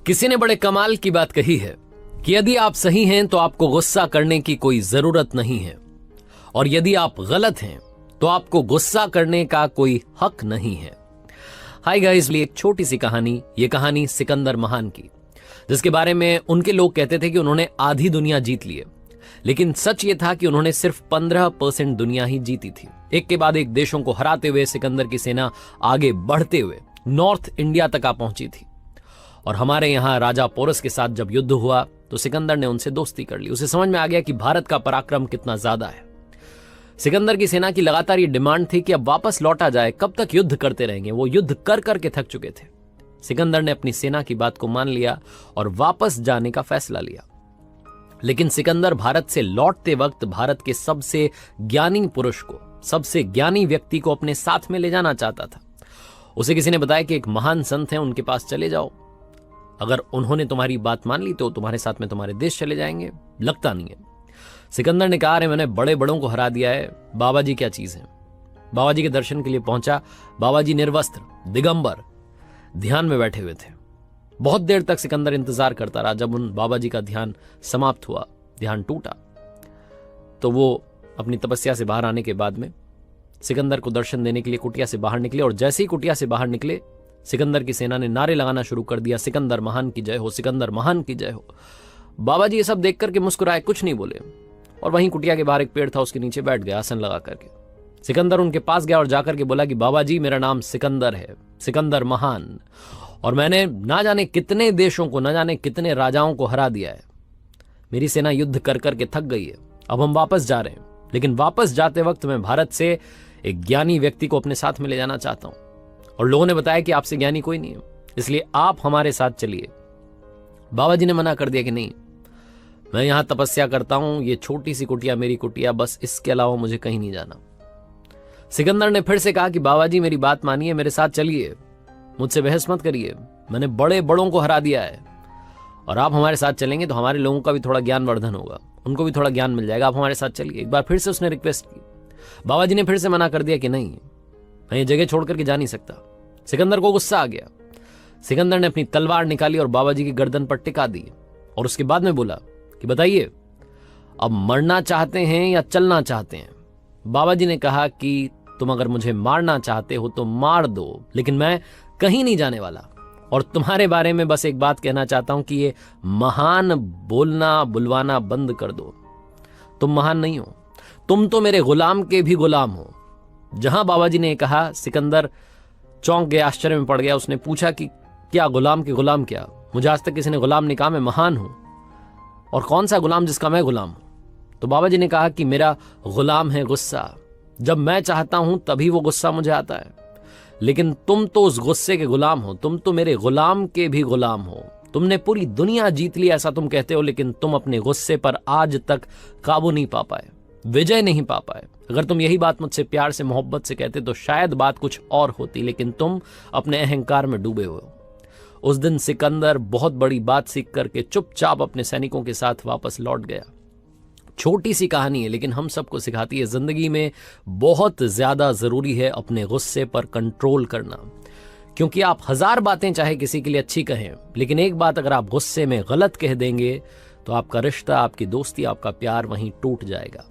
किसी ने बड़े कमाल की बात कही है कि यदि आप सही हैं तो आपको गुस्सा करने की कोई जरूरत नहीं है, और यदि आप गलत हैं तो आपको गुस्सा करने का कोई हक नहीं है। हाय गाइस, लिए एक छोटी सी कहानी, ये कहानी सिकंदर महान की, जिसके बारे में उनके लोग कहते थे कि उन्होंने आधी दुनिया जीत ली है, लेकिन सच ये था कि उन्होंने सिर्फ 15% दुनिया ही जीती थी। एक के बाद एक देशों को हराते हुए सिकंदर की सेना आगे बढ़ते हुए नॉर्थ इंडिया तक आ पहुंची थी। और हमारे यहां राजा पोरस के साथ जब युद्ध हुआ तो सिकंदर ने उनसे दोस्ती कर ली। उसे समझ में आ गया कि भारत का पराक्रम कितना ज्यादा है। सिकंदर की सेना की लगातार ये डिमांड थी कि अब वापस लौटा जाए, कब तक युद्ध करते रहेंगे। वो युद्ध कर करके थक चुके थे। सिकंदर ने अपनी सेना की बात को मान लिया और वापस जाने का फैसला लिया। लेकिन सिकंदर भारत से लौटते वक्त भारत के सबसे ज्ञानी पुरुष को, सबसे ज्ञानी व्यक्ति को अपने साथ में ले जाना चाहता था। उसे किसी ने बताया कि एक महान संत हैं, उनके पास चले जाओ, अगर उन्होंने तुम्हारी बात मान ली तो तुम्हारे साथ में तुम्हारे देश चले जाएंगे। लगता नहीं है। सिकंदर ने कहा, अरे मैंने बड़े बड़ों को हरा दिया है, बाबा जी क्या चीज है। बाबा जी के दर्शन के लिए पहुंचा। बाबा जी निर्वस्त्र, दिगंबर, ध्यान में बैठे हुए थे। बहुत देर तक सिकंदर इंतजार करता रहा। जब उन बाबा जी का ध्यान समाप्त हुआ, ध्यान टूटा, तो वो अपनी तपस्या से बाहर आने के बाद में सिकंदर को दर्शन देने के लिए कुटिया से बाहर निकले। और जैसे ही कुटिया से बाहर निकले, सिकंदर की सेना ने नारे लगाना शुरू कर दिया, सिकंदर महान की जय हो, सिकंदर महान की जय हो। बाबा जी ये सब देख करके मुस्कुराए, कुछ नहीं बोले, और वहीं कुटिया के बाहर एक पेड़ था, उसके नीचे बैठ गया आसन लगा करके। सिकंदर उनके पास गया और जाकर के बोला कि बाबा जी, मेरा नाम सिकंदर है, सिकंदर महान, और मैंने ना जाने कितने देशों को, ना जाने कितने राजाओं को हरा दिया है। मेरी सेना युद्ध कर करके थक गई है, अब हम वापस जा रहे हैं। लेकिन वापस जाते वक्त मैं भारत से एक ज्ञानी व्यक्ति को अपने साथ में ले जाना चाहता हूं, और लोगों ने बताया कि आपसे ज्ञानी कोई नहीं है, इसलिए आप हमारे साथ चलिए। बाबा जी ने मना कर दिया कि नहीं, मैं यहां तपस्या करता हूं, ये छोटी सी कुटिया मेरी कुटिया, बस इसके अलावा मुझे कहीं नहीं जाना। सिकंदर ने फिर से कहा कि बाबा जी मेरी बात मानिए, मेरे साथ चलिए, मुझसे बहस मत करिए, मैंने बड़े बड़ों को हरा दिया है, और आप हमारे साथ चलेंगे तो हमारे लोगों का भी थोड़ा ज्ञान वर्धन होगा, उनको भी थोड़ा ज्ञान मिल जाएगा, आप हमारे साथ चलिए। एक बार फिर से उसने रिक्वेस्ट की। बाबा जी ने फिर से मना कर दिया कि नहीं, मैं ये जगह छोड़ करके जा नहीं सकता। सिकंदर को गुस्सा आ गया। सिकंदर ने अपनी तलवार निकाली और बाबा जी की गर्दन पर टिका दी, और उसके बाद में बोला कि बताइए, अब मरना चाहते हैं या चलना चाहते हैं। बाबा जी ने कहा कि तुम अगर मुझे मारना चाहते हो तो मार दो, लेकिन मैं कहीं नहीं जाने वाला, और तुम्हारे बारे में बस एक बात कहना चाहता हूं कि ये महान बोलना बुलवाना बंद कर दो। तुम महान नहीं हो, तुम तो मेरे गुलाम के भी गुलाम हो। जहां बाबा जी ने कहा, सिकंदर चौंक गया, आश्चर्य में पड़ गया। उसने पूछा कि क्या गुलाम के गुलाम क्या? मुझे आज तक किसी ने गुलाम नहीं कहा, मैं महान हूं, और कौन सा गुलाम जिसका मैं गुलाम हूं? तो बाबा जी ने कहा कि मेरा गुलाम है गुस्सा। जब मैं चाहता हूं तभी वो गुस्सा मुझे आता है, लेकिन तुम तो उस गुस्से के गुलाम हो, तुम तो मेरे गुलाम के भी गुलाम हो। तुमने पूरी दुनिया जीत ली ऐसा तुम कहते हो, लेकिन तुम अपने गुस्से पर आज तक काबू नहीं पा पाए, विजय नहीं पा पाए। अगर तुम यही बात मुझसे प्यार से, मोहब्बत से कहते तो शायद बात कुछ और होती, लेकिन तुम अपने अहंकार में डूबे हुए हो। उस दिन सिकंदर बहुत बड़ी बात सीख करके चुपचाप अपने सैनिकों के साथ वापस लौट गया। छोटी सी कहानी है, लेकिन हम सबको सिखाती है जिंदगी में बहुत ज्यादा जरूरी है अपने गुस्से पर कंट्रोल करना। क्योंकि आप 1000 बातें चाहे किसी के लिए अच्छी कहें, लेकिन एक बात अगर आप गुस्से में गलत कह देंगे तो आपका रिश्ता, आपकी दोस्ती, आपका प्यार वहीं टूट जाएगा।